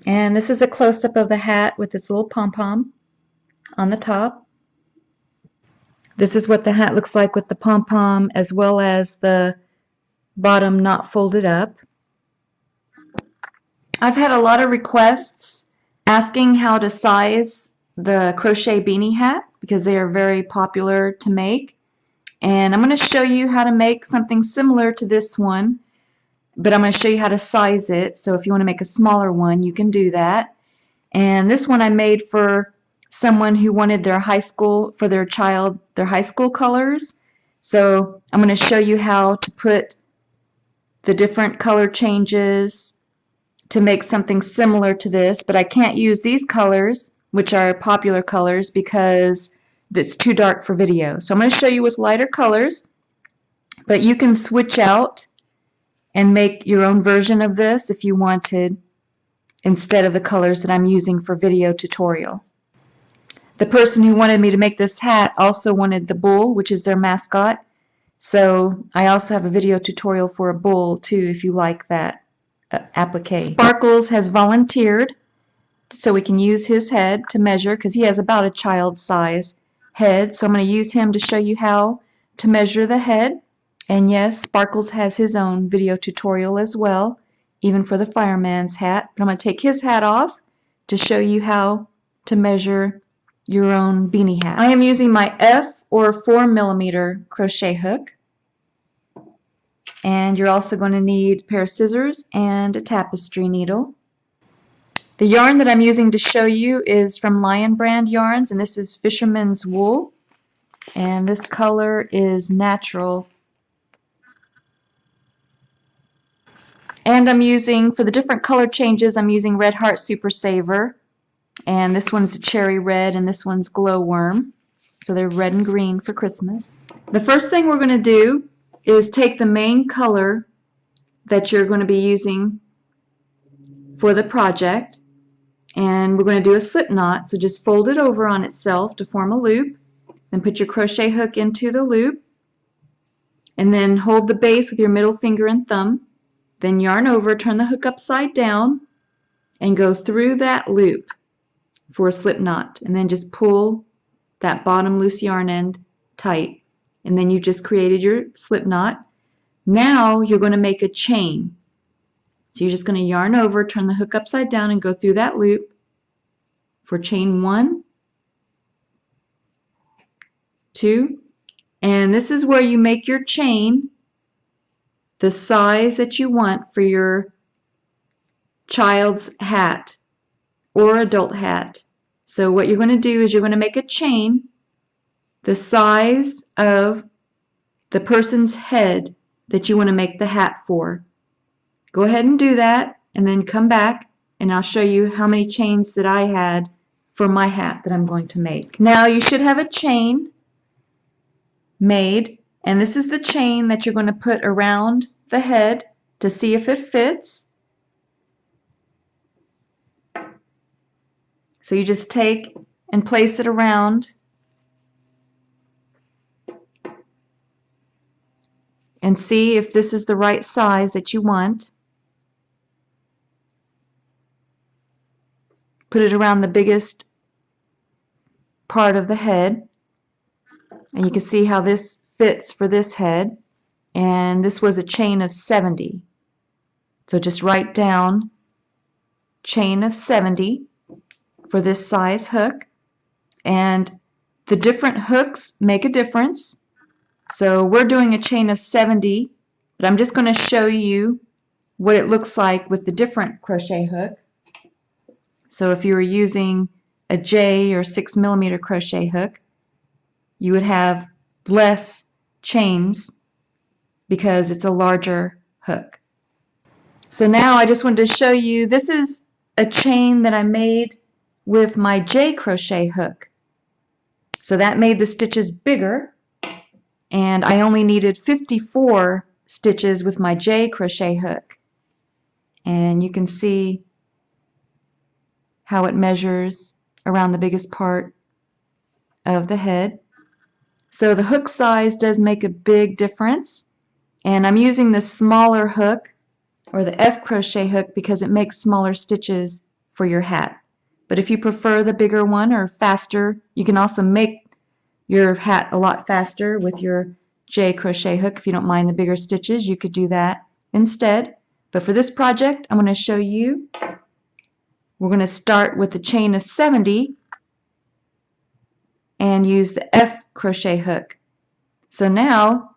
And this is a close-up of the hat with this little pom-pom on the top. This is what the hat looks like with the pom-pom as well as the bottom not folded up. I've had a lot of requests asking how to size the crochet beanie hat because they are very popular to make. And I'm going to show you how to make something similar to this one, but I'm going to show you how to size it. So if you want to make a smaller one, you can do that. And this one I made for someone who wanted their high school, for their child, their high school colors. So I'm going to show you how to put the different color changes to make something similar to this, but I can't use these colors, which are popular colors, because it's too dark for video. So I'm going to show you with lighter colors, but you can switch out and make your own version of this if you wanted, instead of the colors that I'm using for video tutorial. The person who wanted me to make this hat also wanted the bull, which is their mascot, so I also have a video tutorial for a bull too if you like that applique. Sparkles has volunteered so we can use his head to measure because he has about a child size head, so I'm going to use him to show you how to measure the head. And yes, Sparkles has his own video tutorial as well, even for the fireman's hat. But I'm going to take his hat off to show you how to measure your own beanie hat. I am using my F or 4mm crochet hook. And you're also going to need a pair of scissors and a tapestry needle. The yarn that I'm using to show you is from Lion Brand Yarns, and this is Fisherman's Wool. And this color is Natural. And I'm using, for the different color changes, I'm using Red Heart Super Saver. And this one's Cherry Red, and this one's Glowworm. So they're red and green for Christmas. The first thing we're going to do is take the main color that you're going to be using for the project, and we're going to do a slip knot. So just fold it over on itself to form a loop, then put your crochet hook into the loop, and then hold the base with your middle finger and thumb, then yarn over, turn the hook upside down, and go through that loop for a slip knot, and then just pull that bottom loose yarn end tight. And then you just created your slip knot. Now you're going to make a chain. So you're just going to yarn over, turn the hook upside down, and go through that loop for chain 1, 2, and this is where you make your chain the size that you want for your child's hat or adult hat. So what you're going to do is you're going to make a chain the size of the person's head that you want to make the hat for. Go ahead and do that, and then come back and I'll show you how many chains that I had for my hat that I'm going to make. Now you should have a chain made, and this is the chain that you're going to put around the head to see if it fits. So you just take and place it around and see if this is the right size that you want. Put it around the biggest part of the head, and you can see how this fits for this head. And this was a chain of 70. So just write down chain of 70 for this size hook. And the different hooks make a difference. So we're doing a chain of 70, but I'm just going to show you what it looks like with the different crochet hook. So if you were using a J or 6mm crochet hook, you would have less chains because it's a larger hook. So now I just wanted to show you, this is a chain that I made with my J crochet hook. So that made the stitches bigger, and I only needed 54 stitches with my J crochet hook. And you can see how it measures around the biggest part of the head. So the hook size does make a big difference, and I'm using the smaller hook or the F crochet hook because it makes smaller stitches for your hat. But if you prefer the bigger one or faster, you can also make your hat a lot faster with your J crochet hook. If you don't mind the bigger stitches, you could do that instead. But for this project, I'm going to show you, we're going to start with a chain of 70 and use the F crochet hook. So now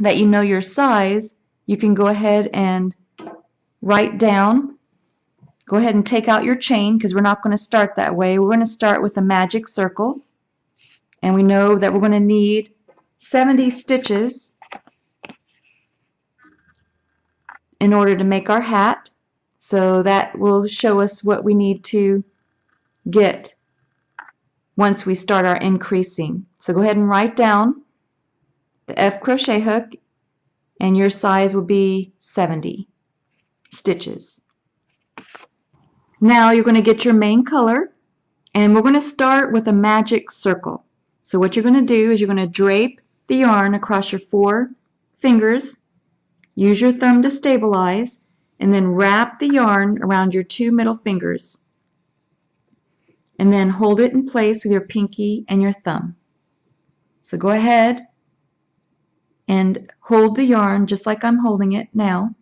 that you know your size, you can go ahead and write down, go ahead and take out your chain, because we're not going to start that way. We're going to start with a magic circle, and we know that we're going to need 70 stitches in order to make our hat. So that will show us what we need to get once we start our increasing. So go ahead and write down the F crochet hook, and your size will be 70 stitches. Now you're going to get your main color, and we're going to start with a magic circle. So what you're going to do is you're going to drape the yarn across your 4 fingers, use your thumb to stabilize, and then wrap the yarn around your 2 middle fingers. And then hold it in place with your pinky and your thumb. So go ahead and hold the yarn just like I'm holding it now.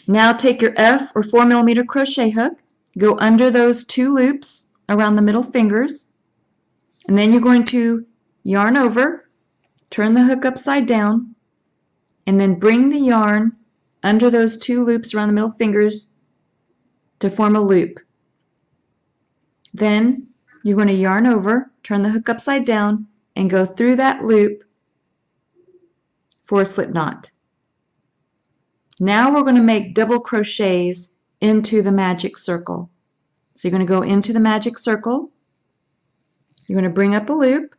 Now take your F or 4mm crochet hook, go under those 2 loops around the middle fingers, and then you're going to yarn over, turn the hook upside down, and then bring the yarn under those 2 loops around the middle fingers to form a loop. Then you're going to yarn over, turn the hook upside down, and go through that loop for a slip knot. Now we're going to make double crochets into the magic circle. So you're going to go into the magic circle, you're going to bring up a loop,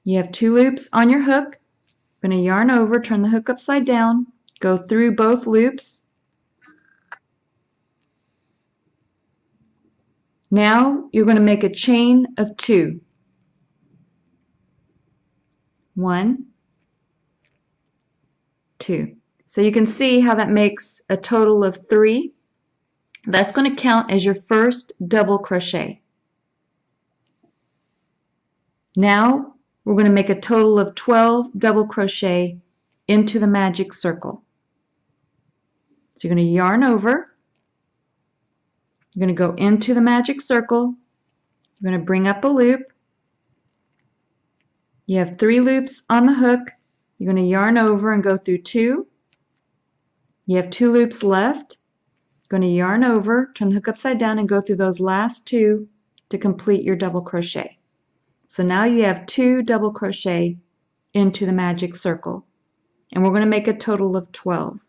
you have 2 loops on your hook, you're going to yarn over, turn the hook upside down, go through both loops. Now you're going to make a chain of 2. 1, 2. So you can see how that makes a total of 3. That's going to count as your first double crochet. Now we're going to make a total of 12 double crochet into the magic circle. So you're going to yarn over, you're going to go into the magic circle, you're going to bring up a loop, you have 3 loops on the hook, you're going to yarn over and go through 2, you have 2 loops left, you're going to yarn over, turn the hook upside down, and go through those last 2 to complete your double crochet. So now you have 2 double crochet into the magic circle, and we're going to make a total of 12.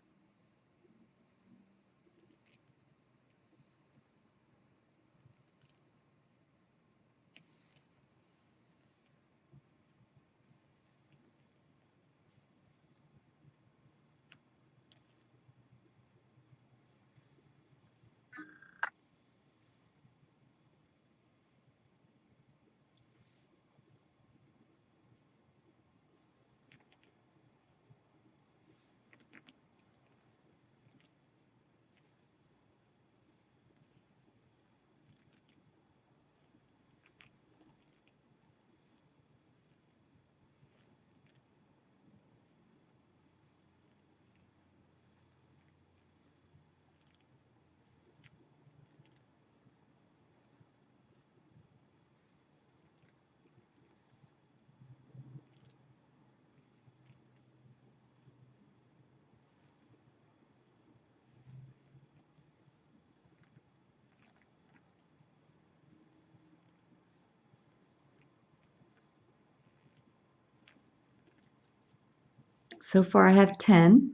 So far I have 10.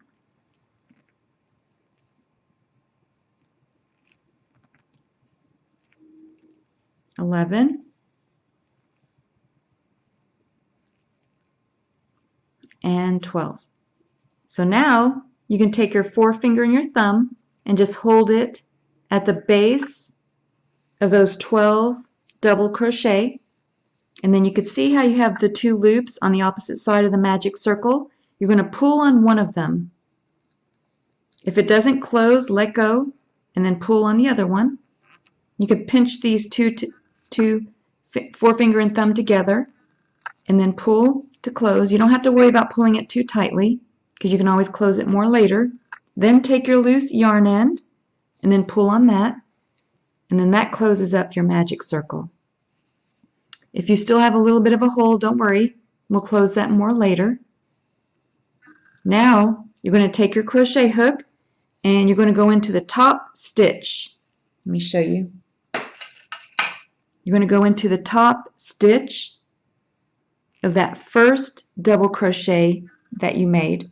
11, and 12. So now you can take your forefinger and your thumb and just hold it at the base of those 12 double crochet, and then you can see how you have the 2 loops on the opposite side of the magic circle. You're going to pull on one of them, If it doesn't close, let go and then pull on the other one. You could pinch these two forefinger and thumb together and then pull to close. You don't have to worry about pulling it too tightly because you can always close it more later. Then take your loose yarn end and then pull on that, and then that closes up your magic circle. If you still have a little bit of a hole, don't worry. We'll close that more later. Now you're going to take your crochet hook and you're going to go into the top stitch. Let me show you. You're going to go into the top stitch of that first double crochet that you made.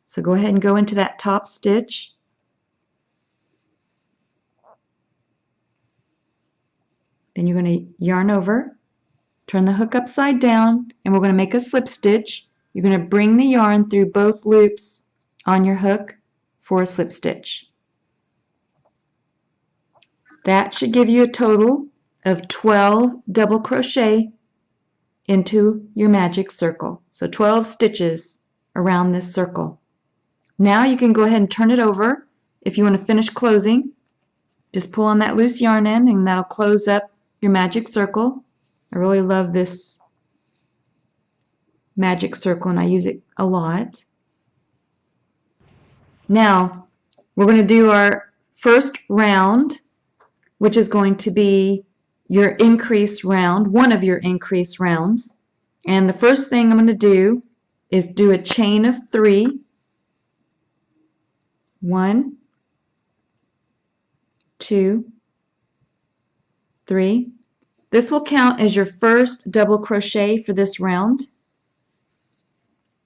So go ahead and go into that top stitch. Then you're going to yarn over, turn the hook upside down, and we're going to make a slip stitch. You're going to bring the yarn through both loops on your hook for a slip stitch. That should give you a total of 12 double crochet into your magic circle. So 12 stitches around this circle. Now you can go ahead and turn it over. If you want to finish closing, just pull on that loose yarn end and that'll close up your magic circle. I really love this magic circle and I use it a lot. Now we're going to do our first round, which is going to be your increase round, one of your increase rounds. And the first thing I'm going to do is do a chain of 3. 1, 2, 3. This will count as your first double crochet for this round.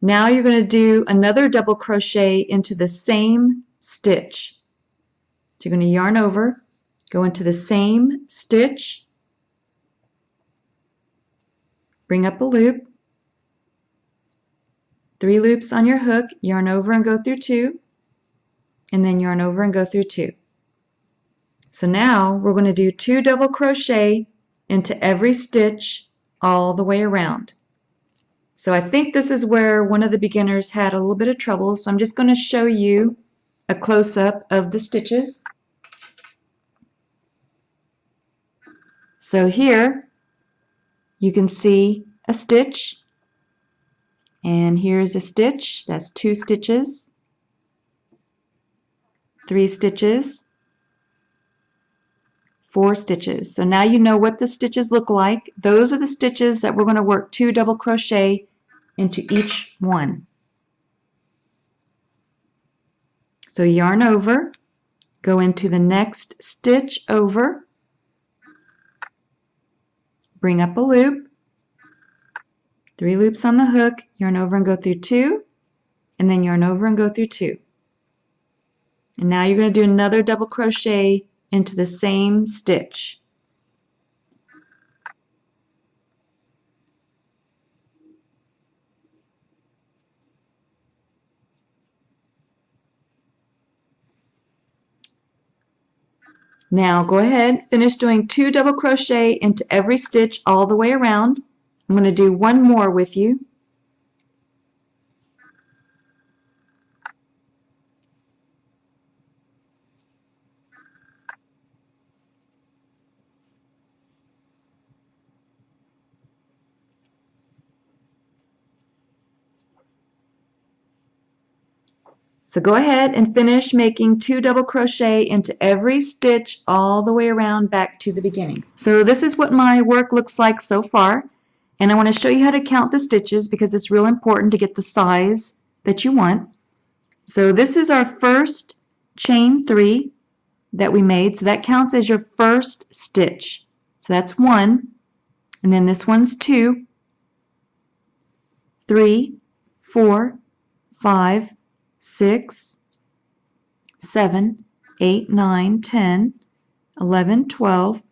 Now you're going to do another double crochet into the same stitch. So you're going to yarn over, go into the same stitch, bring up a loop, 3 loops on your hook, yarn over and go through 2, and then yarn over and go through 2. So now we're going to do 2 double crochet into every stitch all the way around. So I think this is where one of the beginners had a little bit of trouble, so I'm just going to show you a close-up of the stitches. So here you can see a stitch, and here's a stitch. That's 2 stitches, 3 stitches, 4 stitches. So now you know what the stitches look like. Those are the stitches that we're going to work 2 double crochet into each one. So yarn over, go into the next stitch over, bring up a loop, 3 loops on the hook, yarn over and go through 2, and then yarn over and go through 2. And now you're going to do another double crochet into the same stitch. Now go ahead, finish doing 2 double crochet into every stitch all the way around. I'm going to do one more with you. So go ahead and finish making 2 double crochet into every stitch all the way around back to the beginning. So this is what my work looks like so far, and I want to show you how to count the stitches because it's real important to get the size that you want. So this is our first chain 3 that we made, so that counts as your first stitch. So that's 1, and then this one's 2, 3, 4, 5, 6, 7, 8, 9, 10, 11, 12,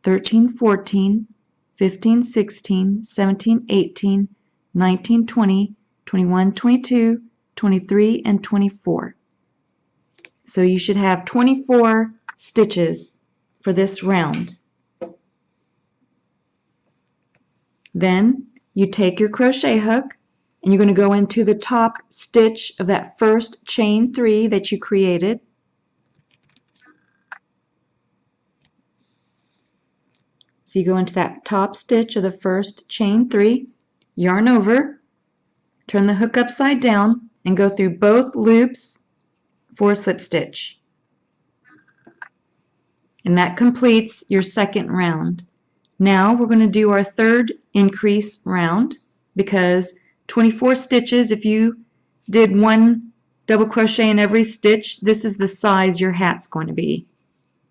13, 14, 15, 16, 17, 18, 19, 20, 21, 22, 23, and 24. So you should have 24 stitches for this round. Then you take your crochet hook and you're going to go into the top stitch of that first chain 3 that you created. So you go into that top stitch of the first chain 3, yarn over, turn the hook upside down, and go through both loops for a slip stitch. And that completes your second round. Now we're going to do our third increase round, because 24 stitches, if you did 1 double crochet in every stitch, this is the size your hat's going to be.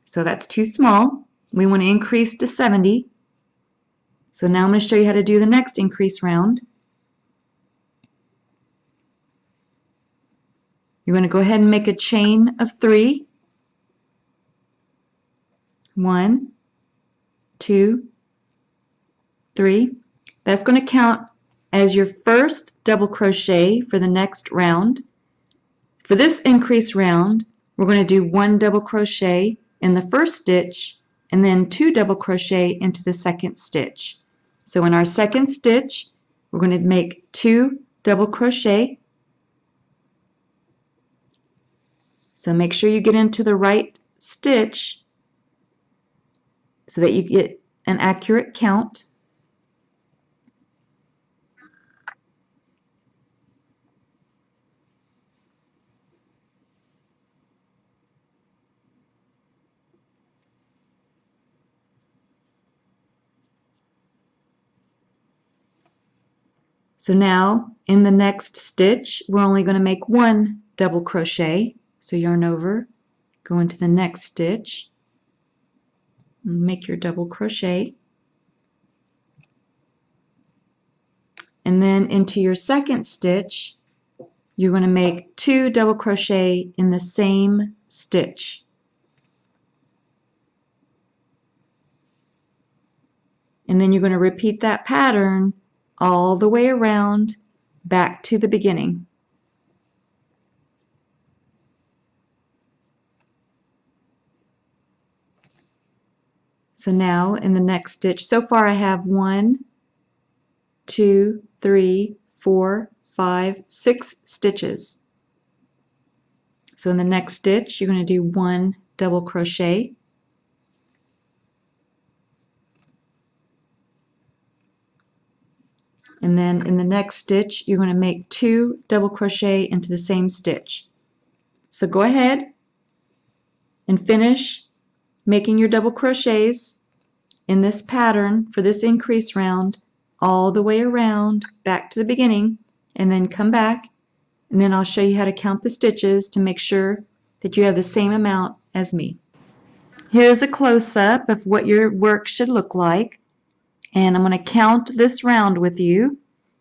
So that's too small. We want to increase to 70. So now I'm going to show you how to do the next increase round. You're going to go ahead and make a chain of 3. 1, 2, 3. That's going to count as your first double crochet for the next round. For this increase round, we're going to do 1 double crochet in the first stitch and then 2 double crochet into the second stitch. So in our second stitch, we're going to make 2 double crochet. So make sure you get into the right stitch so that you get an accurate count. So now in the next stitch, we're only going to make 1 double crochet. So yarn over, go into the next stitch, and make your double crochet. And then into your second stitch, you're going to make 2 double crochet in the same stitch. And then you're going to repeat that pattern all the way around back to the beginning. So now in the next stitch, so far I have 1, 2, 3, 4, 5, 6 stitches. So in the next stitch, you're going to do 1 double crochet. And then in the next stitch, you're going to make 2 double crochet into the same stitch. So go ahead and finish making your double crochets in this pattern for this increase round all the way around back to the beginning, and then come back, and then I'll show you how to count the stitches to make sure that you have the same amount as me. Here's a close-up of what your work should look like, and I'm going to count this round with you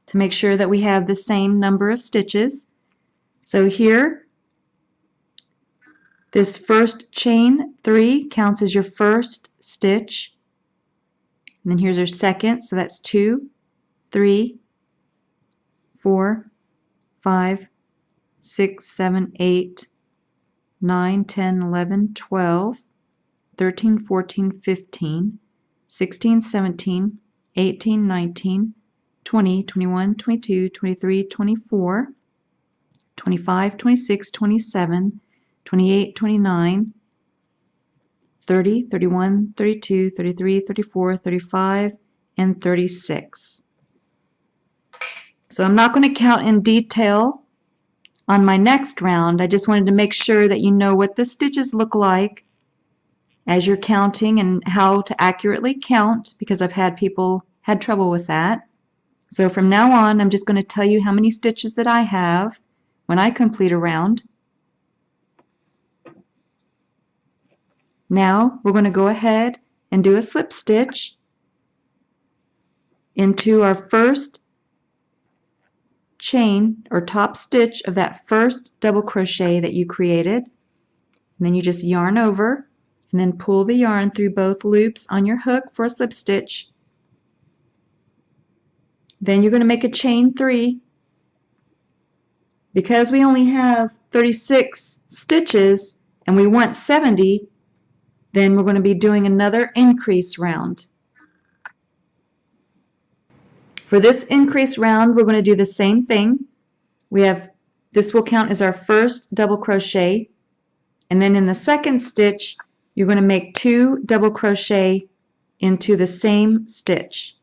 to make sure that we have the same number of stitches. So here, this first chain 3 counts as your first stitch. And then here's our second, so that's 2, 3, 4, 5, 6, 7, 8, 9, 10, 11, 12, 13, 14, 15, 16, 17, 18, 19, 20, 21, 22, 23, 24, 25, 26, 27, 28, 29, 30, 31, 32, 33, 34, 35, and 36. So I'm not going to count in detail on my next round. I just wanted to make sure that you know what the stitches look like as you're counting and how to accurately count, because I've had people had trouble with that. So from now on, I'm just going to tell you how many stitches that I have when I complete a round. Now we're going to go ahead and do a slip stitch into our first chain or top stitch of that first double crochet that you created. And then you just yarn over and then pull the yarn through both loops on your hook for a slip stitch. Then you're going to make a chain 3. Because we only have 36 stitches and we want 70, then we're going to be doing another increase round. For this increase round, we're going to do the same thing. This will count as our first double crochet, and then in the second stitch, you're going to make 2 double crochet into the same stitch.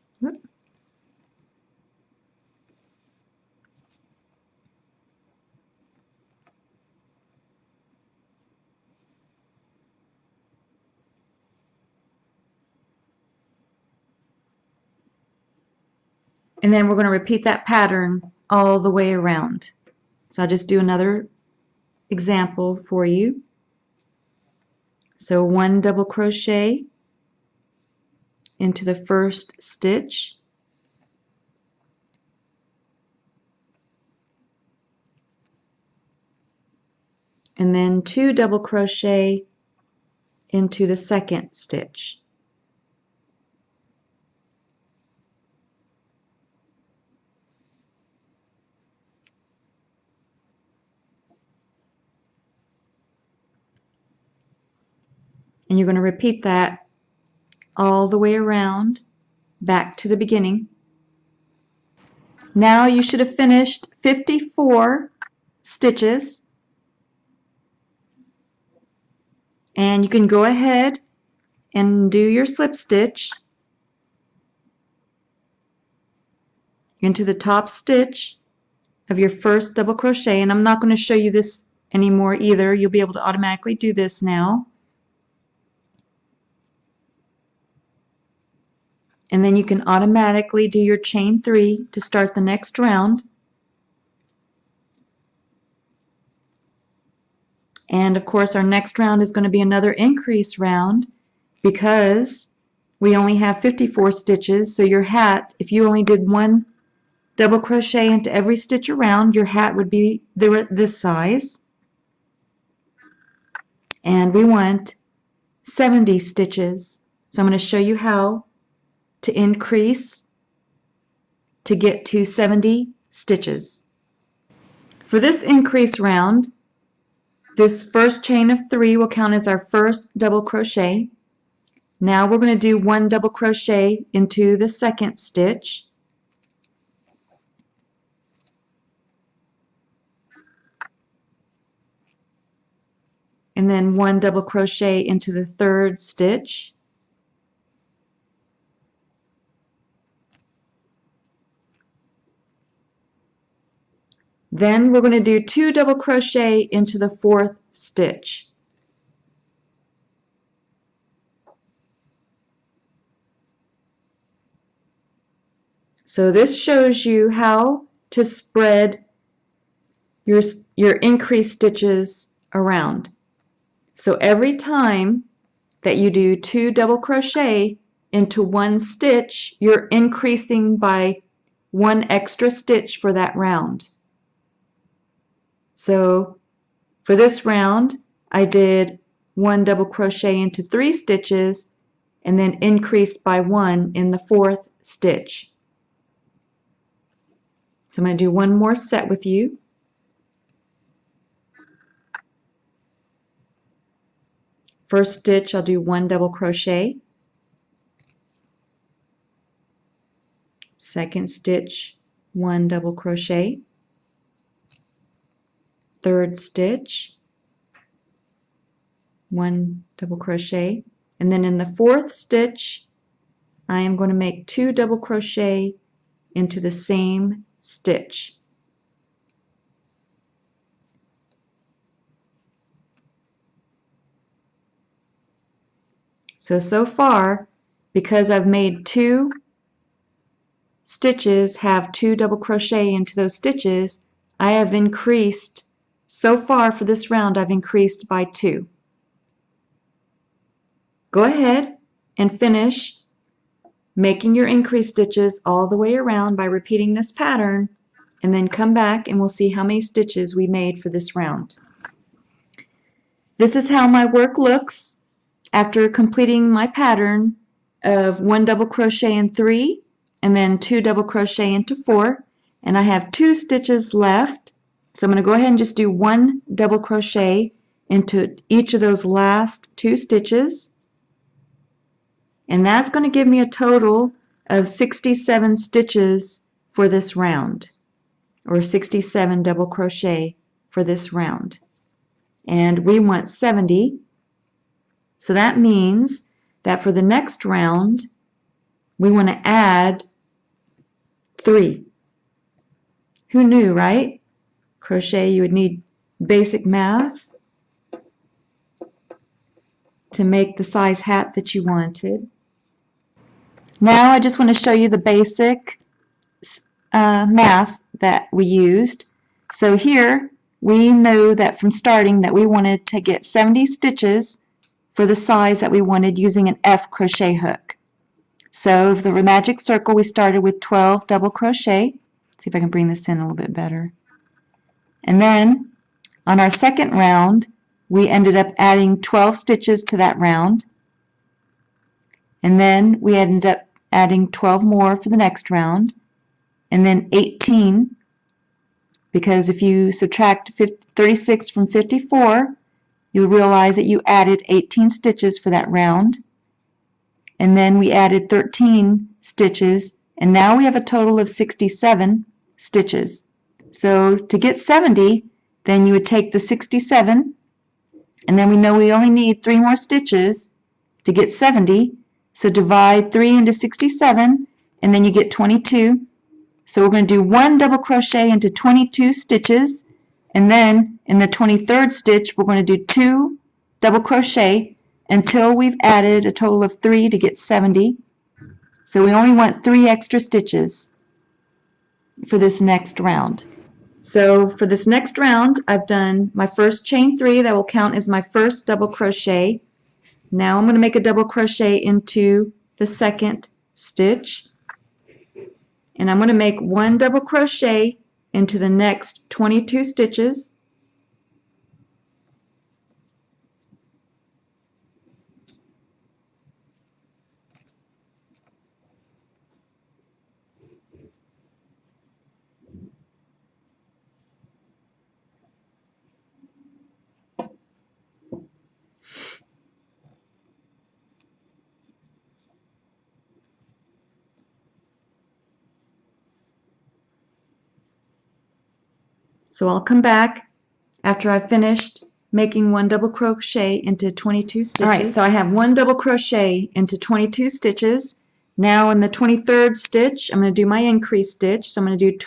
And then we're going to repeat that pattern all the way around. So I'll just do another example for you. So 1 double crochet into the first stitch, and then 2 double crochet into the second stitch. And you're going to repeat that all the way around back to the beginning. Now you should have finished 54 stitches, and you can go ahead and do your slip stitch into the top stitch of your first double crochet. And I'm not going to show you this anymore either. You'll be able to automatically do this now. And then you can automatically do your chain 3 to start the next round. And of course our next round is going to be another increase round because we only have 54 stitches. So your hat, if you only did 1 double crochet into every stitch around, your hat would be this size. And we want 70 stitches. So I'm going to show you how to increase to get to 70 stitches. For this increase round, this first chain of 3 will count as our first double crochet. Now we're going to do 1 double crochet into the second stitch. And then 1 double crochet into the third stitch. Then we're going to do 2 double crochet into the fourth stitch. So this shows you how to spread your increased stitches around. So every time that you do 2 double crochet into 1 stitch, you're increasing by 1 extra stitch for that round. So for this round, I did 1 double crochet into 3 stitches and then increased by 1 in the fourth stitch. So I'm going to do one more set with you. First stitch, I'll do 1 double crochet. Second stitch, 1 double crochet. Third stitch, 1 double crochet, and then in the fourth stitch I am going to make 2 double crochet into the same stitch. So far, because I've made 2 stitches have 2 double crochet into those stitches, I have increased. So far for this round, I've increased by 2. Go ahead and finish making your increased stitches all the way around by repeating this pattern, and then come back and we'll see how many stitches we made for this round. This is how my work looks after completing my pattern of 1 double crochet in 3 and then 2 double crochet into 4, and I have 2 stitches left. So I'm going to go ahead and just do 1 double crochet into each of those last 2 stitches. And that's going to give me a total of 67 stitches for this round, or 67 double crochet for this round. And we want 70. So that means that for the next round, we want to add 3. Who knew, right? Crochet, you would need basic math to make the size hat that you wanted. Now I just want to show you the basic math that we used. So here we know that from starting that we wanted to get 70 stitches for the size that we wanted using an F crochet hook. So for the magic circle, we started with 12 double crochet. See if I can bring this in a little bit better. And then on our second round, we ended up adding 12 stitches to that round. And then we ended up adding 12 more for the next round. And then 18, because if you subtract 36 from 54, you'll realize that you added 18 stitches for that round. And then we added 13 stitches, and now we have a total of 67 stitches. So to get 70, then you would take the 67, and then we know we only need 3 more stitches to get 70. So divide 3 into 67, and then you get 22. So we're going to do 1 double crochet into 22 stitches, and then in the 23rd stitch, we're going to do 2 double crochet until we've added a total of 3 to get 70. So we only want 3 extra stitches for this next round. So for this next round, I've done my first chain 3 that will count as my first double crochet. Now I'm going to make a double crochet into the second stitch, and I'm going to make 1 double crochet into the next 22 stitches. So I'll come back after I've finished making 1 double crochet into 22 stitches. Alright, so I have 1 double crochet into 22 stitches. Now in the 23rd stitch, I'm going to do my increase stitch. So I'm going to do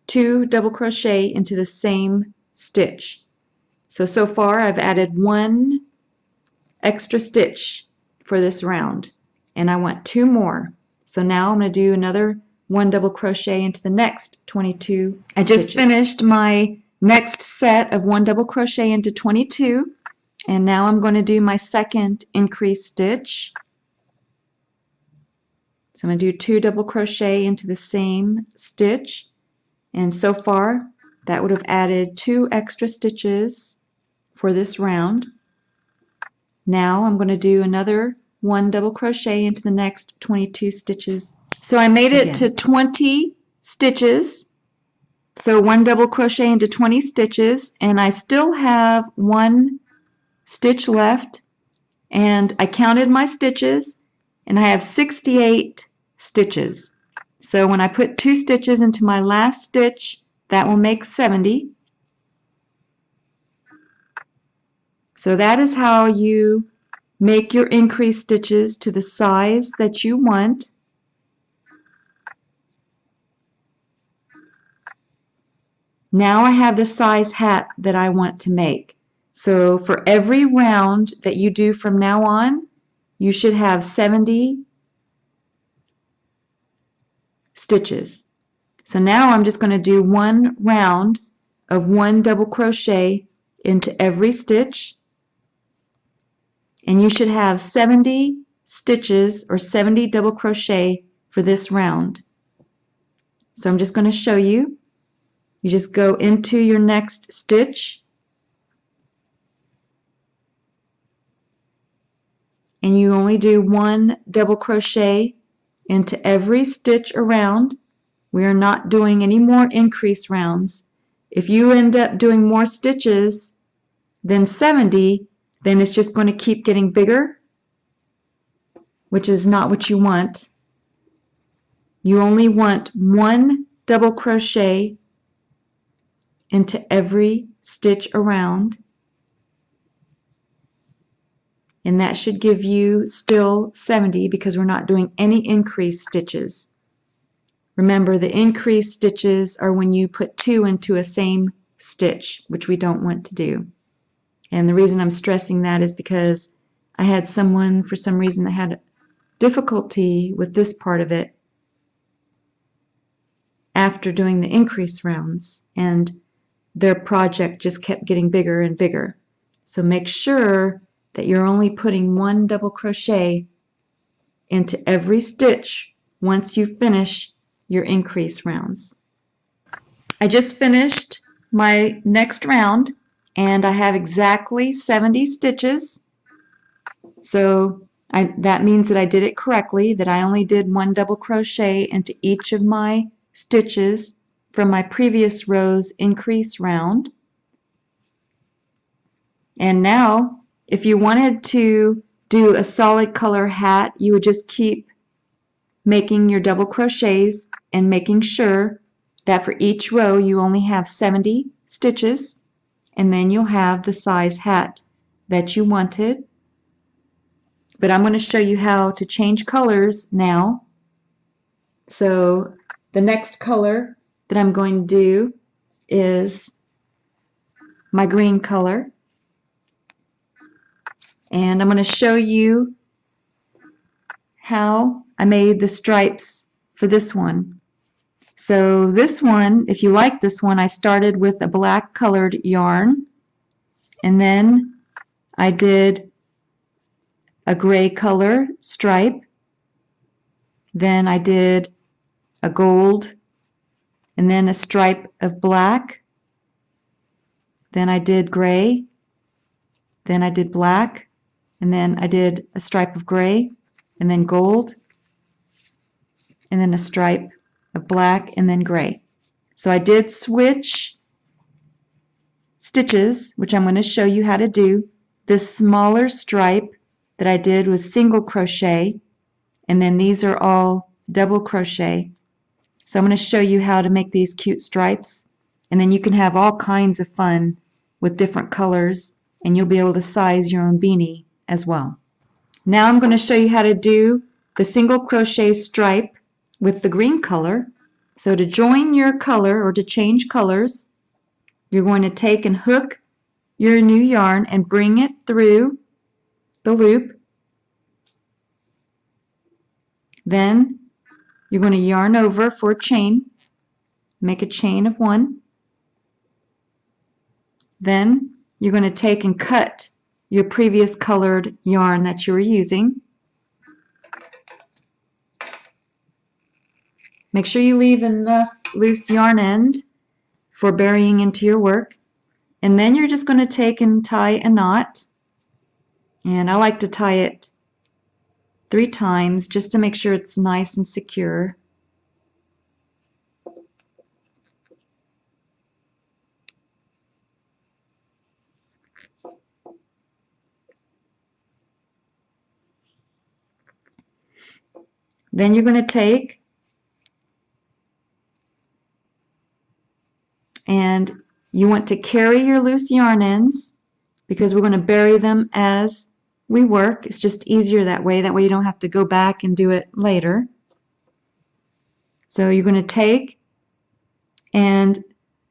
2 double crochet into the same stitch. So far I've added 1 extra stitch for this round, and I want 2 more. So now I'm going to do another 1 double crochet into the next 22 I just finished my next set of 1 double crochet into 22, and now I'm going to do my second increase stitch. So I'm going to do 2 double crochet into the same stitch, and so far that would have added 2 extra stitches for this round. Now I'm going to do another 1 double crochet into the next 22 stitches. So I made it to 20 stitches, so 1 double crochet into 20 stitches, and I still have 1 stitch left, and I counted my stitches, and I have 68 stitches. So when I put 2 stitches into my last stitch, that will make 70. So that is how you make your increase stitches to the size that you want. Now I have the size hat that I want to make. So for every round that you do from now on, you should have 70 stitches. So now I'm just going to do 1 round of 1 double crochet into every stitch, and you should have 70 stitches or 70 double crochet for this round. So I'm just going to show you. You just go into your next stitch, and you only do 1 double crochet into every stitch around. We are not doing any more increase rounds. If you end up doing more stitches than 70, then it's just going to keep getting bigger, which is not what you want. You only want one double crochet into every stitch around, and that should give you still 70 because we're not doing any increased stitches. Remember, the increased stitches are when you put two into a same stitch, which we don't want to do. And the reason I'm stressing that is because I had someone, for some reason, that had difficulty with this part of it after doing the increase rounds, and their project just kept getting bigger and bigger. So make sure that you're only putting one double crochet into every stitch once you finish your increase rounds. I just finished my next round and I have exactly 70 stitches. So that means that I did it correctly, that I only did one double crochet into each of my stitches from my previous row's increase round. And now, if you wanted to do a solid color hat, you would just keep making your double crochets and making sure that for each row you only have 70 stitches, and then you'll have the size hat that you wanted. But I'm going to show you how to change colors now. So the next color that I'm going to do is my green color. And I'm going to show you how I made the stripes for this one. So this one, if you like this one, I started with a black colored yarn, and then I did a gray color stripe, then I did a gold, and then a stripe of black, then I did gray, then I did black, and then I did a stripe of gray, and then gold, and then a stripe of black, and then gray. So I did switch stitches, which I'm going to show you how to do. This smaller stripe that I did was single crochet, and then these are all double crochet. So I'm going to show you how to make these cute stripes, and then you can have all kinds of fun with different colors, and you'll be able to size your own beanie as well. Now I'm going to show you how to do the single crochet stripe with the green color. So to join your color or to change colors, you're going to take and hook your new yarn and bring it through the loop. Then you're going to yarn over for a chain, make a chain of one. Then you're going to take and cut your previous colored yarn that you were using. Make sure you leave enough loose yarn end for burying into your work. And then you're just going to take and tie a knot. And I like to tie it 3 times just to make sure it's nice and secure. Then you're going to take and you want to carry your loose yarn ends because we're going to bury them as we work. It's just easier that way. That way you don't have to go back and do it later. So you're going to take, and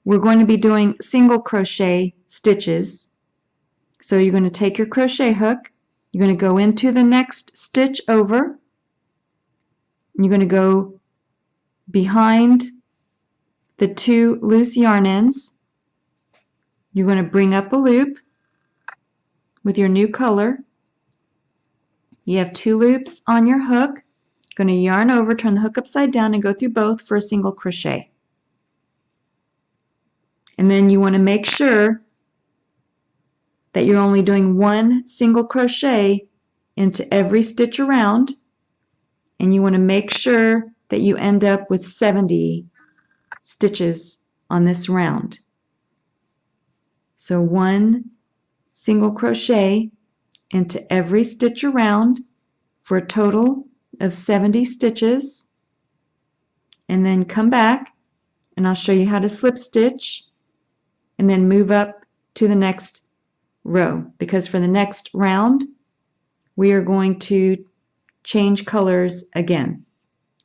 we're going to be doing single crochet stitches. So you're going to take your crochet hook, you're going to go into the next stitch over, and you're going to go behind the 2 loose yarn ends. You're going to bring up a loop with your new color. You have 2 loops on your hook. You're going to yarn over, turn the hook upside down, and go through both for a single crochet. And then you want to make sure that you're only doing 1 single crochet into every stitch around, and you want to make sure that you end up with 70 stitches on this round. So 1 single crochet into every stitch around for a total of 70 stitches. and then come back, and I'll show you how to slip stitch and then move up to the next row, because for the next round we are going to change colors again,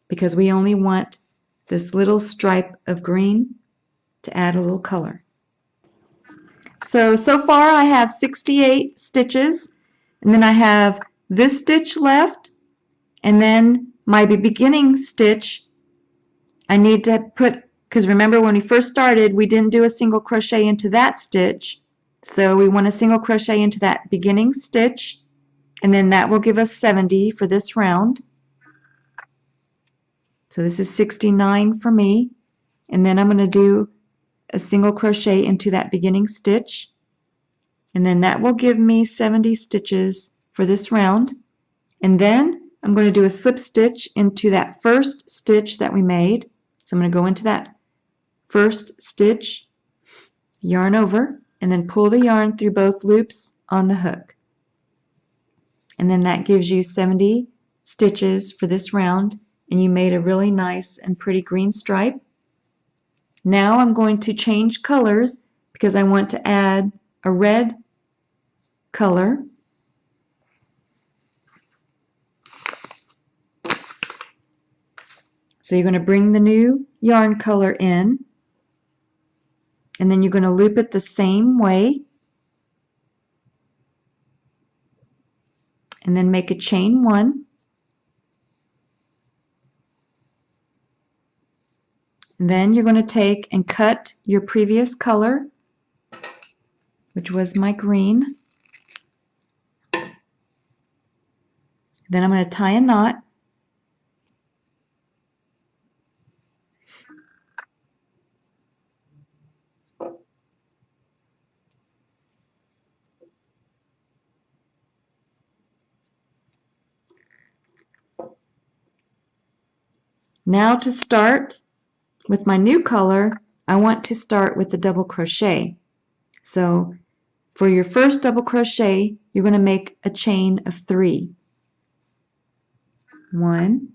because we only want this little stripe of green to add a little color. So far I have 68 stitches, and then I have this stitch left, and then my beginning stitch I need to put, because remember when we first started we didn't do a single crochet into that stitch, so we want a single crochet into that beginning stitch, and then that will give us 70 for this round. So this is 69 for me, and then I'm going to do a single crochet into that beginning stitch, and then that will give me 70 stitches for this round. And then I'm going to do a slip stitch into that first stitch that we made. So I'm going to go into that first stitch, yarn over, and then pull the yarn through both loops on the hook. And then that gives you 70 stitches for this round, and you made a really nice and pretty green stripe. Now I'm going to change colors because I want to add a red color. So you're going to bring the new yarn color in, and then you're going to loop it the same way, and then make a chain one, and then you're going to take and cut your previous color, which was my green. Then I'm going to tie a knot. Now to start with my new color, I want to start with the double crochet. So for your first double crochet, you're going to make a chain of 3. 1,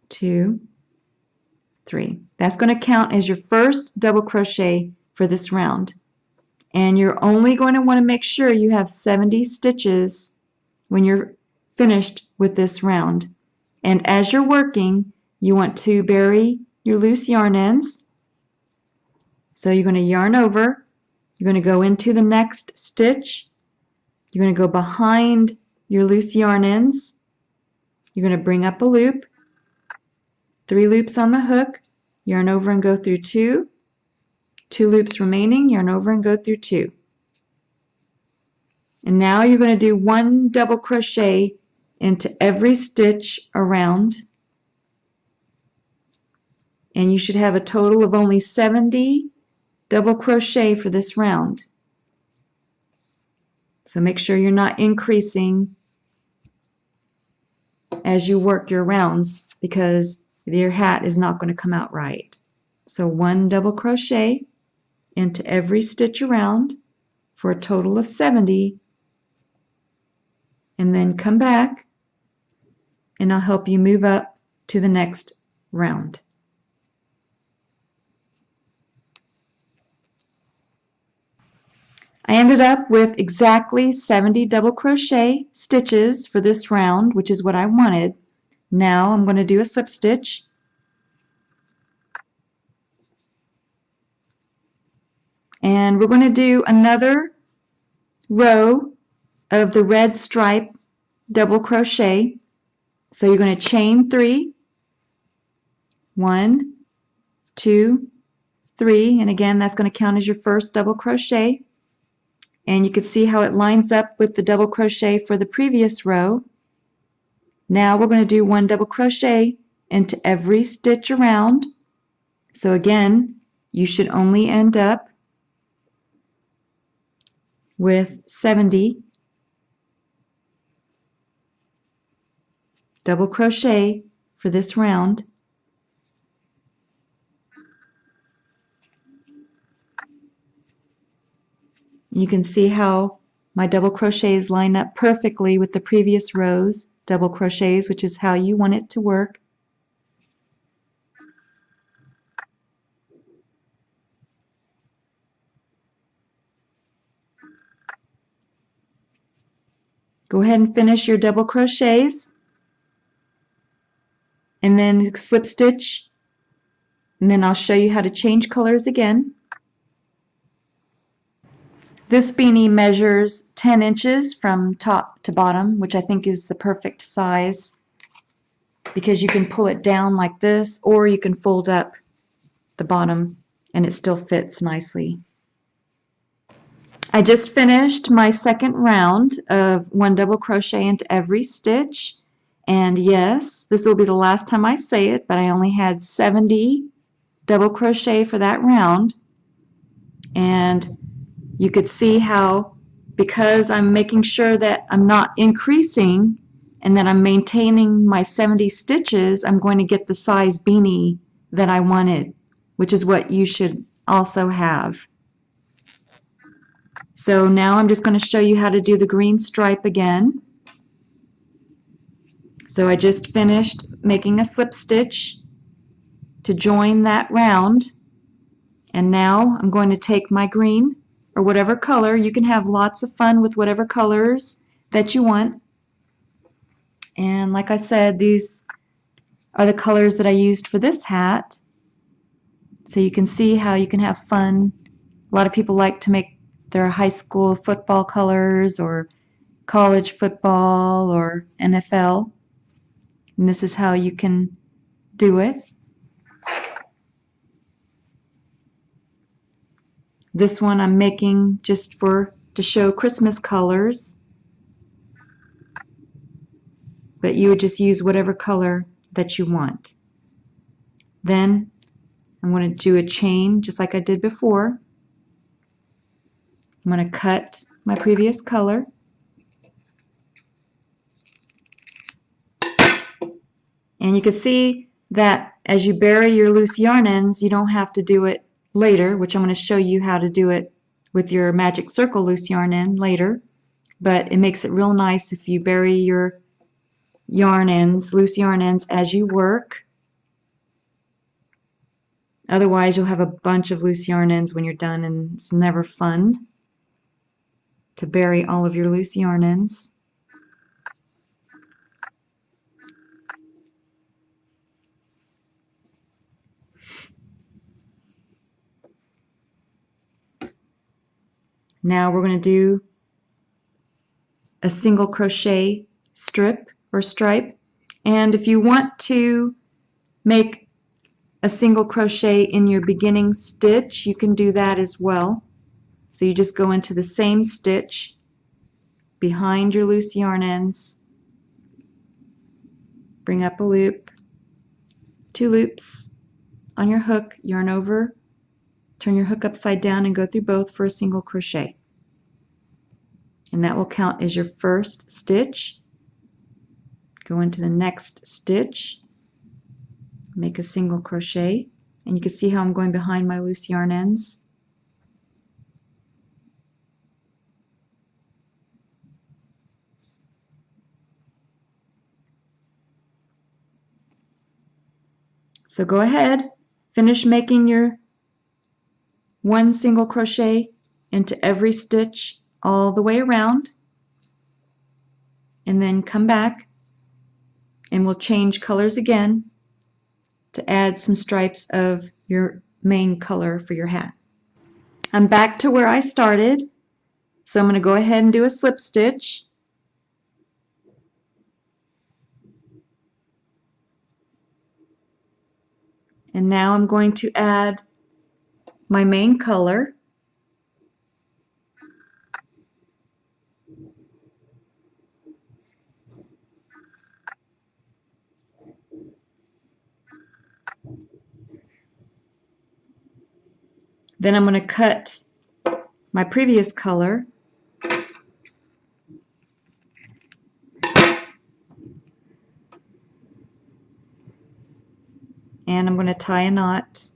2, 3. That's going to count as your first double crochet for this round. And you're only going to want to make sure you have 70 stitches when you're finished with this round. And as you're working, you want to bury your loose yarn ends. So you're going to yarn over, you're going to go into the next stitch, you're going to go behind your loose yarn ends, you're going to bring up a loop, 3 loops on the hook, yarn over and go through 2, 2 loops remaining, yarn over and go through 2. And now you're going to do 1 double crochet into every stitch around, and you should have a total of only 70 double crochet for this round. So make sure you're not increasing as you work your rounds, because your hat is not going to come out right. So 1 double crochet into every stitch around for a total of 70, and then come back and I'll help you move up to the next round. I ended up with exactly 70 double crochet stitches for this round, which is what I wanted. Now I'm going to do a slip stitch. And we're going to do another row of the red stripe double crochet. So you're going to chain 3, 1, 2, 3, and again that's going to count as your first double crochet. And you can see how it lines up with the double crochet for the previous row. Now we're going to do 1 double crochet into every stitch around. So again, you should only end up with 70 double crochet for this round. You can see how my double crochets line up perfectly with the previous rows double crochets, which is how you want it to work. Go ahead and finish your double crochets and then slip stitch, and then I'll show you how to change colors again. This beanie measures 10 inches from top to bottom, which I think is the perfect size because you can pull it down like this, or you can fold up the bottom and it still fits nicely. I just finished my second round of 1 double crochet into every stitch, and yes, this will be the last time I say it, but I only had 70 double crochet for that round, and you could see how, because I'm making sure that I'm not increasing and that I'm maintaining my 70 stitches, I'm going to get the size beanie that I wanted, which is what you should also have. So now I'm just going to show you how to do the green stripe again. So I just finished making a slip stitch to join that round, and now I'm going to take my green or whatever color. You can have lots of fun with whatever colors that you want. And like I said, these are the colors that I used for this hat. So you can see how you can have fun. A lot of people like to make their high school football colors or college football or NFL. And this is how you can do it. This one I'm making just to show Christmas colors, but you would just use whatever color that you want. Then I'm going to do a chain just like I did before. I'm going to cut my previous color. And you can see that as you bury your loose yarn ends, you don't have to do it later, which I'm going to show you how to do it with your magic circle loose yarn end later. But it makes it real nice if you bury your yarn ends, loose yarn ends, as you work. Otherwise, you'll have a bunch of loose yarn ends when you're done, and it's never fun to bury all of your loose yarn ends. Now we're going to do a single crochet strip or stripe, and if you want to make a single crochet in your beginning stitch, you can do that as well. So you just go into the same stitch behind your loose yarn ends, bring up a loop, 2 loops on your hook, yarn over, turn your hook upside down and go through both for a single crochet. And that will count as your first stitch. Go into the next stitch, make a single crochet, and you can see how I'm going behind my loose yarn ends. So go ahead, finish making your 1 single crochet into every stitch all the way around, and then come back and we'll change colors again to add some stripes of your main color for your hat. I'm back to where I started, so I'm going to go ahead and do a slip stitch. And now I'm going to add my main color. Then I'm going to cut my previous color. And I'm going to tie a knot.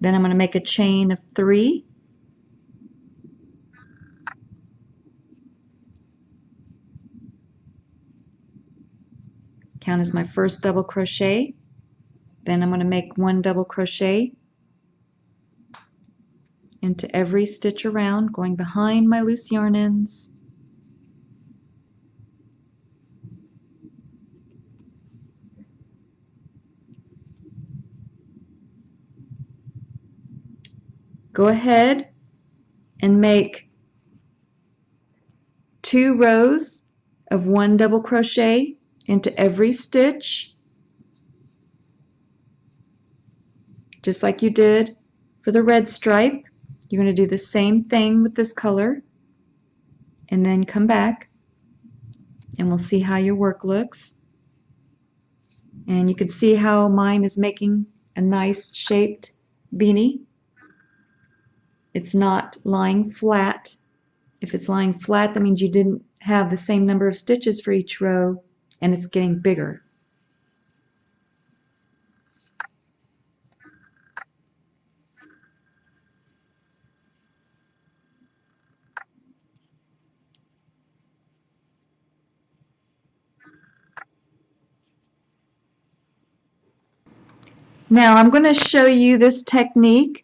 Then I'm going to make a chain of 3. count as my first double crochet. Then I'm going to make 1 double crochet into every stitch around, going behind my loose yarn ends. Go ahead and make 2 rows of 1 double crochet into every stitch, just like you did for the red stripe. You're going to do the same thing with this color, and then come back and we'll see how your work looks. And you can see how mine is making a nice shaped beanie. It's not lying flat. If it's lying flat, that means you didn't have the same number of stitches for each row, and it's getting bigger. Now I'm going to show you this technique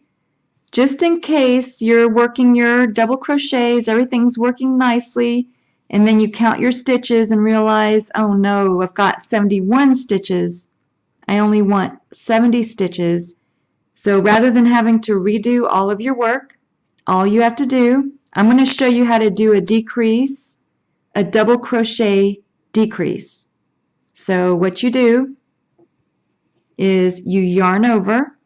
just in case you're working your double crochets, everything's working nicely, and then you count your stitches and realize, oh no, I've got 71 stitches. I only want 70 stitches. So rather than having to redo all of your work, all you have to do, I'm going to show you how to do a decrease, a double crochet decrease. So what you do is you yarn over,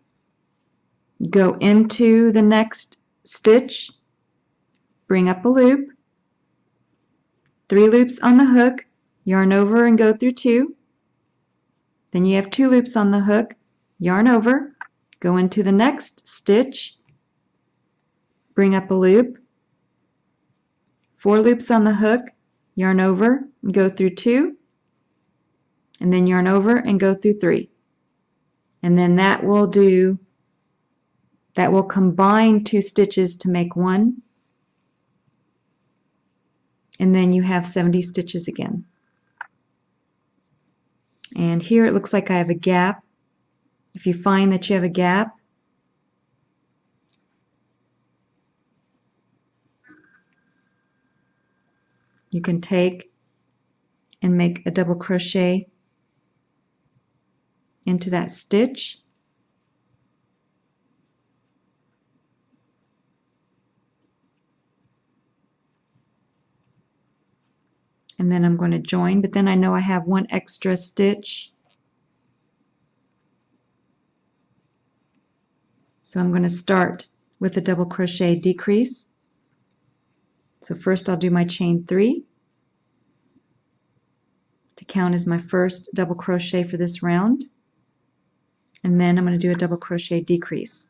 go into the next stitch, bring up a loop, 3 loops on the hook, yarn over and go through 2. Then you have 2 loops on the hook, yarn over, go into the next stitch, bring up a loop, 4 loops on the hook, yarn over and go through 2, and then yarn over and go through 3. And then that will combine 2 stitches to make 1, and then you have 70 stitches again. And here it looks like I have a gap. If you find that you have a gap, you can take and make a double crochet into that stitch. And then I'm going to join, but then I know I have 1 extra stitch. So I'm going to start with a double crochet decrease. So first I'll do my chain 3 to count as my first double crochet for this round. And then I'm going to do a double crochet decrease.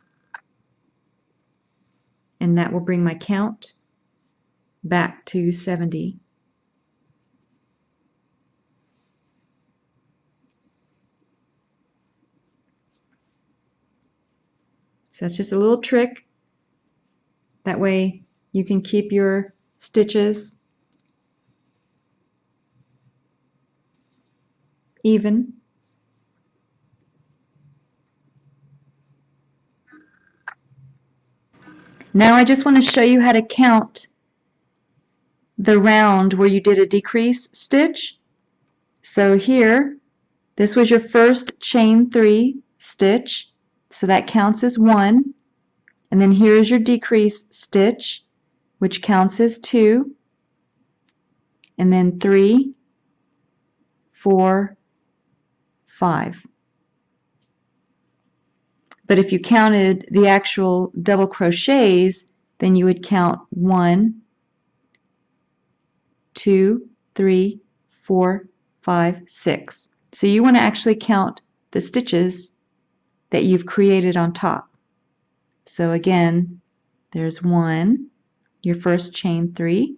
And that will bring my count back to 70. So that's just a little trick. That way you can keep your stitches even. Now I just want to show you how to count the round where you did a decrease stitch. So here, this was your first chain 3 stitch, so that counts as 1. And then here is your decrease stitch, which counts as 2. And then 3, 4, 5. But if you counted the actual double crochets, then you would count 1, 2, 3, 4, 5, 6. So you want to actually count the stitches that you've created on top. So again, there's 1, your first chain 3,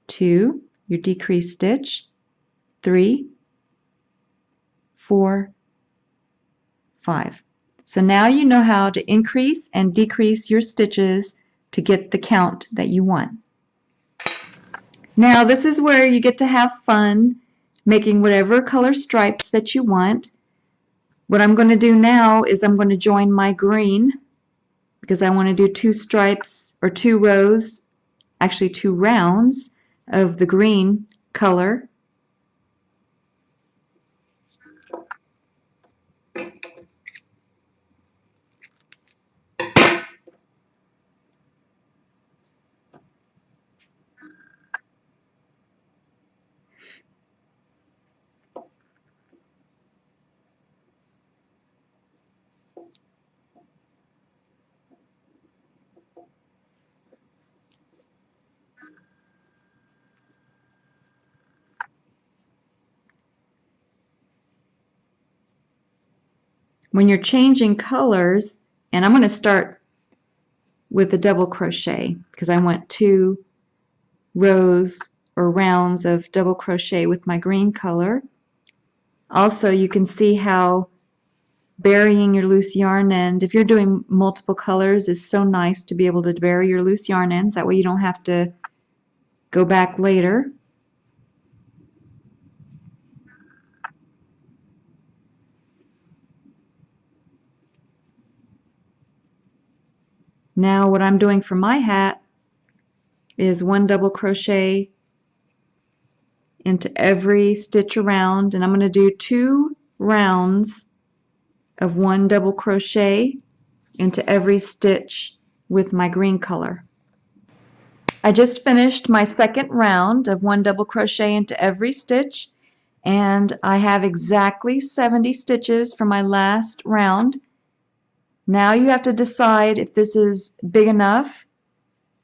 2, your decrease stitch, 3, 4, 5. So now you know how to increase and decrease your stitches to get the count that you want. Now this is where you get to have fun. making whatever color stripes that you want. What I'm going to do now is I'm going to join my green because I want to do 2 stripes or 2 rows, actually 2 rounds of the green color. When you're changing colors, and I'm going to start with a double crochet because I want 2 rows or rounds of double crochet with my green color. Also, you can see how burying your loose yarn end, if you're doing multiple colors, is so nice to be able to bury your loose yarn ends. That way you don't have to go back later. Now what I'm doing for my hat is 1 double crochet into every stitch around, and I'm going to do 2 rounds of 1 double crochet into every stitch with my green color. I just finished my second round of 1 double crochet into every stitch, and I have exactly 70 stitches for my last round. Now you have to decide if this is big enough,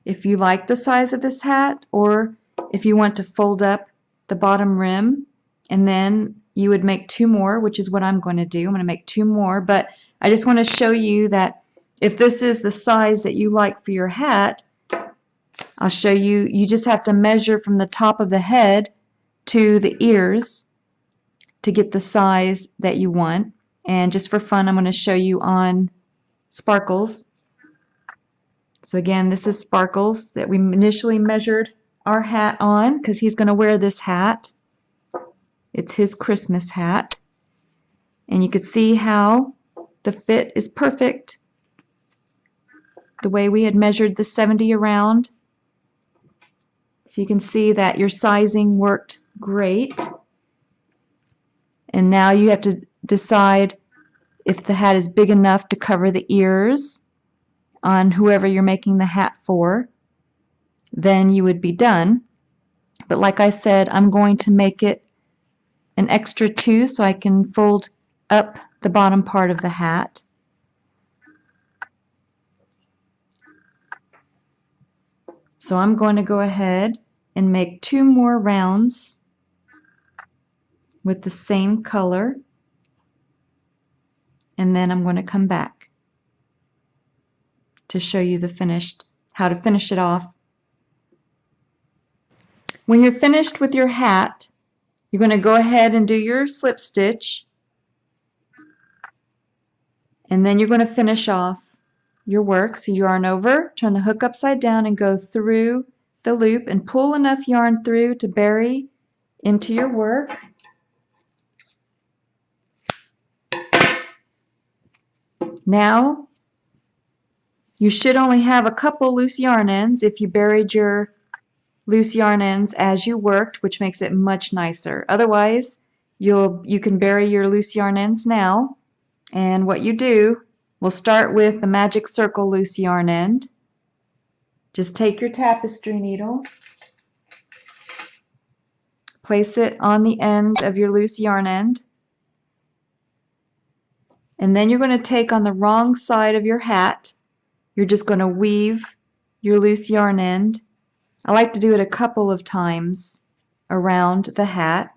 if you like the size of this hat, or if you want to fold up the bottom rim, and then you would make 2 more, which is what I'm going to do. I'm going to make 2 more, but I just want to show you that if this is the size that you like for your hat, I'll show you. You just have to measure from the top of the head to the ears to get the size that you want. And just for fun, I'm going to show you on Sparkles. So again, this is Sparkles that we initially measured our hat on because he's going to wear this hat. It's his Christmas hat. And you could see how the fit is perfect the way we had measured the 70 around. So you can see that your sizing worked great. And now you have to decide if the hat is big enough to cover the ears on whoever you're making the hat for. Then you would be done. But like I said, I'm going to make it an extra 2 so I can fold up the bottom part of the hat. So I'm going to go ahead and make 2 more rounds with the same color, and then I'm going to come back to show you how to finish it off. When you're finished with your hat, you're going to go ahead and do your slip stitch, and then you're going to finish off your work. So you yarn over, turn the hook upside down, and go through the loop and pull enough yarn through to bury into your work. Now you should only have a couple loose yarn ends if you buried your loose yarn ends as you worked, which makes it much nicer. Otherwise, you can bury your loose yarn ends now. And what you do, we'll start with the magic circle loose yarn end. Just take your tapestry needle, place it on the end of your loose yarn end, and then you're going to take on the wrong side of your hat. You're just going to weave your loose yarn end. I like to do it a couple of times around the hat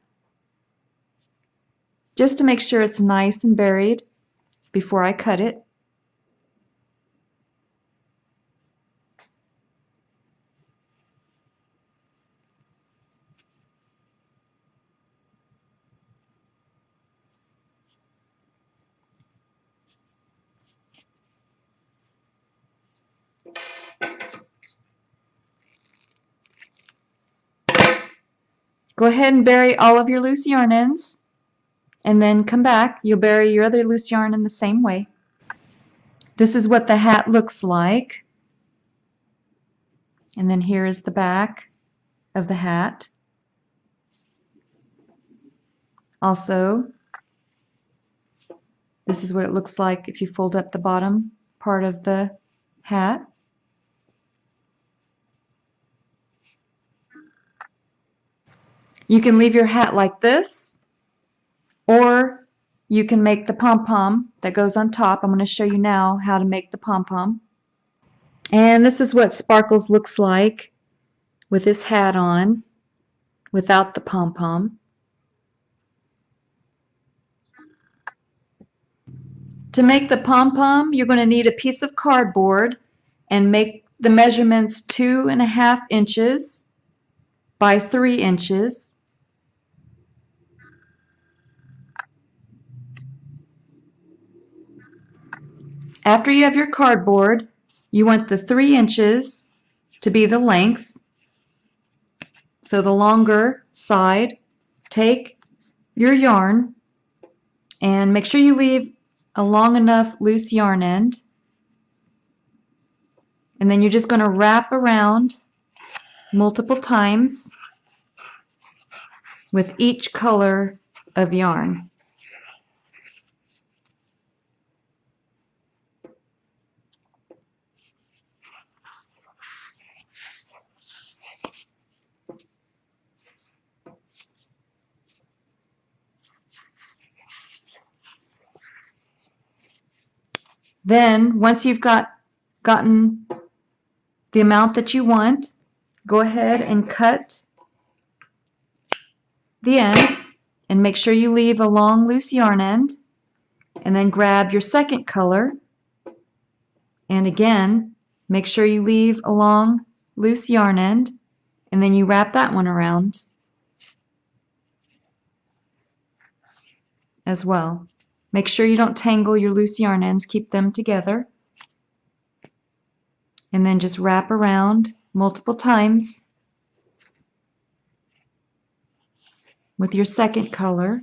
just to make sure it's nice and buried before I cut it. Go ahead and bury all of your loose yarn ends, and then come back. You'll bury your other loose yarn in the same way. This is what the hat looks like. And then here is the back of the hat. Also, this is what it looks like if you fold up the bottom part of the hat. You can leave your hat like this, or you can make the pom-pom that goes on top. I'm going to show you now how to make the pom-pom. And this is what Sparkles looks like with his hat on, without the pom-pom. To make the pom-pom, you're going to need a piece of cardboard and make the measurements 2.5 inches by 3 inches. After you have your cardboard, you want the 3 inches to be the length. So the longer side, take your yarn and make sure you leave a long enough loose yarn end. And then you're just going to wrap around multiple times with each color of yarn. Then, once you've gotten the amount that you want, go ahead and cut the end and make sure you leave a long loose yarn end, and then grab your second color and again make sure you leave a long loose yarn end, and then you wrap that one around as well. Make sure you don't tangle your loose yarn ends, keep them together. And then just wrap around multiple times with your second color.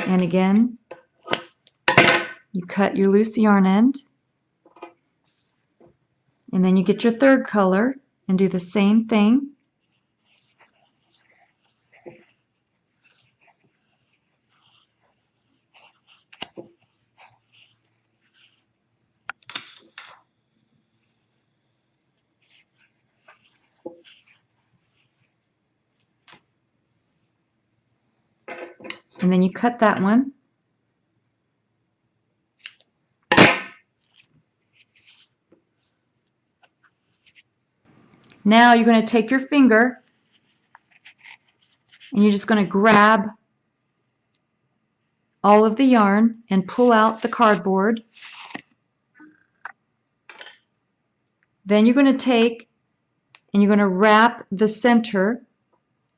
And again, you cut your loose yarn end. And then you get your third color and do the same thing. And then you cut that one. Now you're going to take your finger and you're just going to grab all of the yarn and pull out the cardboard. Then you're going to take and you're going to wrap the center.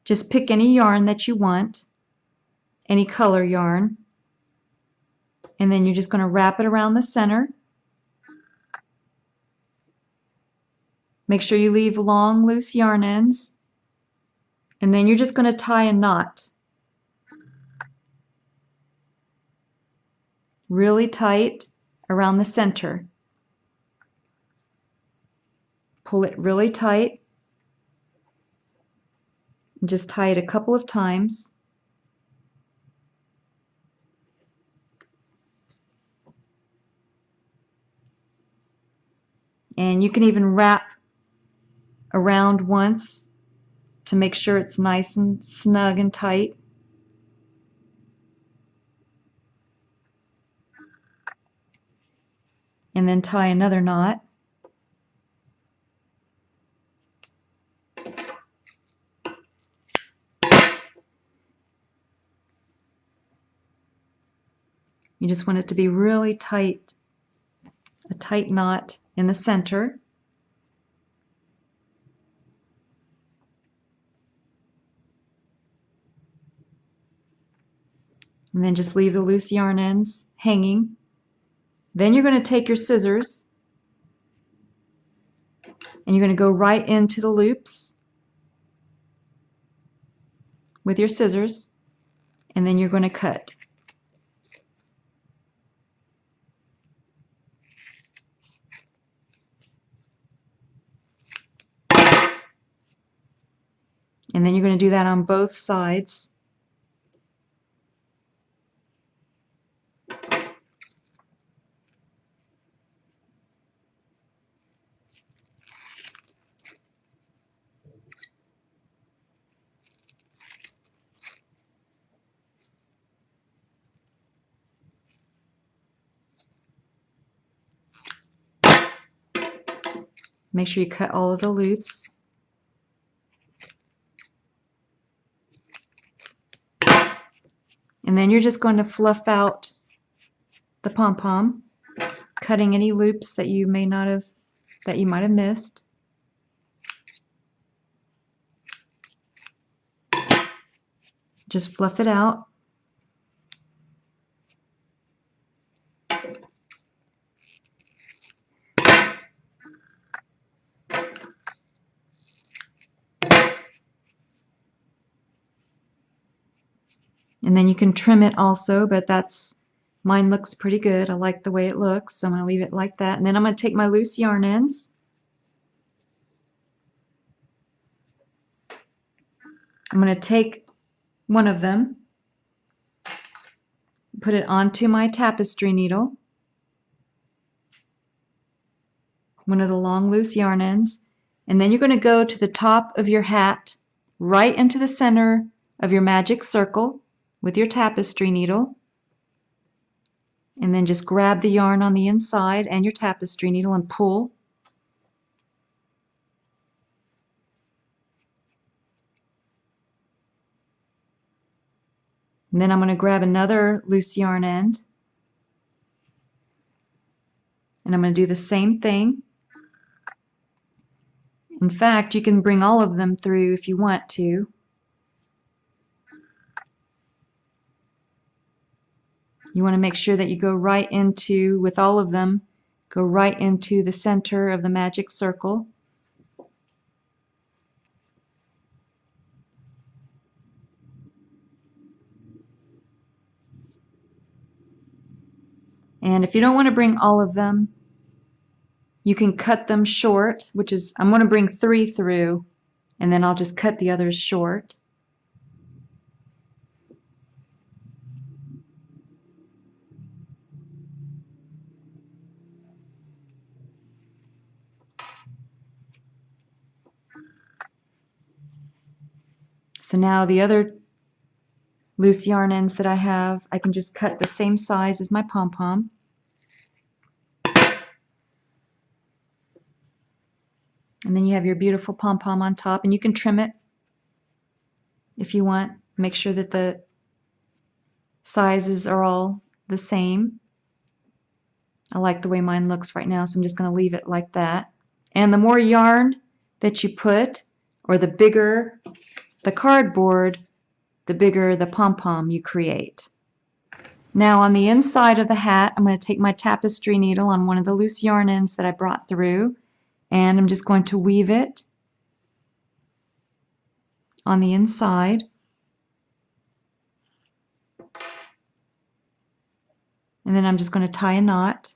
Just pick any yarn that you want, any color yarn, and then you're just going to wrap it around the center. Make sure you leave long loose yarn ends, and then you're just going to tie a knot really tight around the center. Pull it really tight and just tie it a couple of times. And you can even wrap around once to make sure it's nice and snug and tight. And then tie another knot. You just want it to be really tight, a tight knot in the center. And then just leave the loose yarn ends hanging. Then you're going to take your scissors and you're going to go right into the loops with your scissors, and then you're going to cut. And then you're going to do that on both sides. Make sure you cut all of the loops. And then you're just going to fluff out the pom-pom, cutting any loops that you might have missed. Just fluff it out. And then you can trim it also, but mine looks pretty good. I like the way it looks, so I'm going to leave it like that. And then I'm going to take my loose yarn ends. I'm going to take one of them, put it onto my tapestry needle, one of the long loose yarn ends, and then you're going to go to the top of your hat, right into the center of your magic circle with your tapestry needle, and then just grab the yarn on the inside and your tapestry needle and pull. And then I'm going to grab another loose yarn end, and I'm going to do the same thing. In fact, you can bring all of them through if you want to. You want to make sure that you go right into, with all of them, go right into the center of the magic circle. And if you don't want to bring all of them, you can cut them short, which is, I'm going to bring 3 through, and then I'll just cut the others short. So now the other loose yarn ends that I have, I can just cut the same size as my pom-pom. And then you have your beautiful pom-pom on top, and you can trim it if you want. Make sure that the sizes are all the same. I like the way mine looks right now, so I'm just going to leave it like that. And the more yarn that you put, or the bigger the cardboard, the bigger the pom-pom you create. Now on the inside of the hat, I'm going to take my tapestry needle on one of the loose yarn ends that I brought through, and I'm just going to weave it on the inside. And then I'm just going to tie a knot.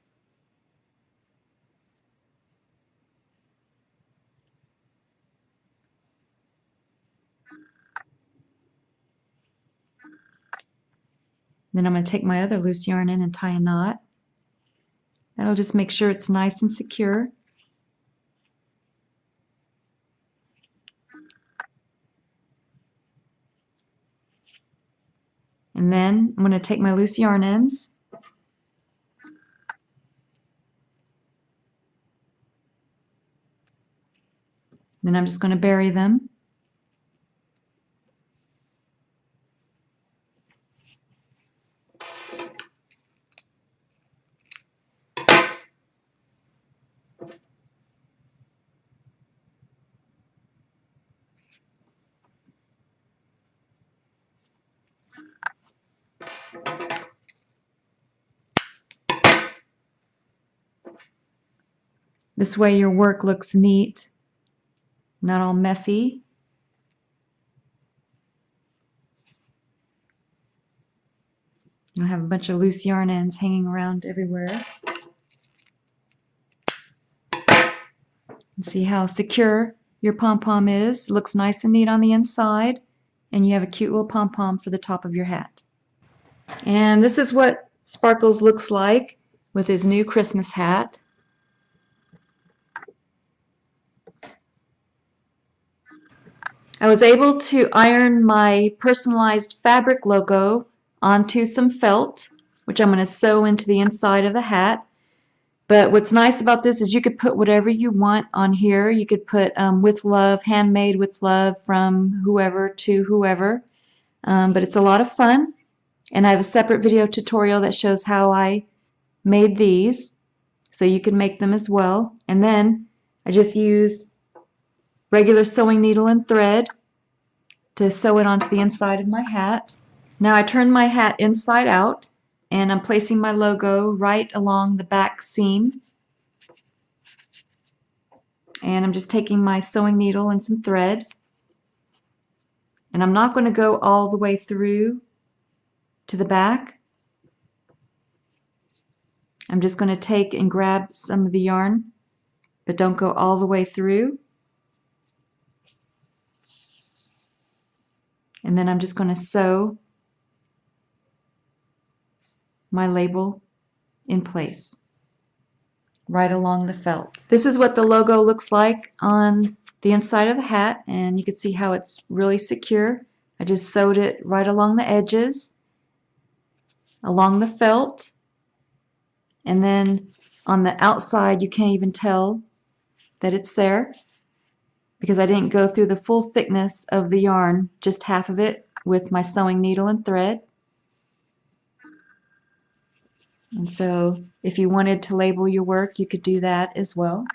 Then I'm going to take my other loose yarn in and tie a knot. That'll just make sure it's nice and secure. And then I'm going to take my loose yarn ends, then I'm just going to bury them. This way your work looks neat not all messy. You don't have a bunch of loose yarn ends hanging around everywhere. And see how secure your pom-pom is. It looks nice and neat on the inside, and you have a cute little pom-pom for the top of your hat. And this is what Sparkles looks like with his new Christmas hat. I was able to iron my personalized fabric logo onto some felt, which I'm going to sew into the inside of the hat. But what's nice about this is you could put whatever you want on here. You could put with love, handmade with love from whoever to whoever. But it's a lot of fun. And I have a separate video tutorial that shows how I made these. So you can make them as well. And then I just use regular sewing needle and thread to sew it onto the inside of my hat. Now I turn my hat inside out, and I'm placing my logo right along the back seam. And I'm just taking my sewing needle and some thread. And I'm not going to go all the way through to the back. I'm just going to take and grab some of the yarn, but don't go all the way through. And then I'm just going to sew my label in place right along the felt. This is what the logo looks like on the inside of the hat, and you can see how it's really secure. I just sewed it right along the edges, along the felt, and then on the outside you can't even tell that it's there because I didn't go through the full thickness of the yarn, just half of it with my sewing needle and thread. And so if you wanted to label your work, you could do that as well.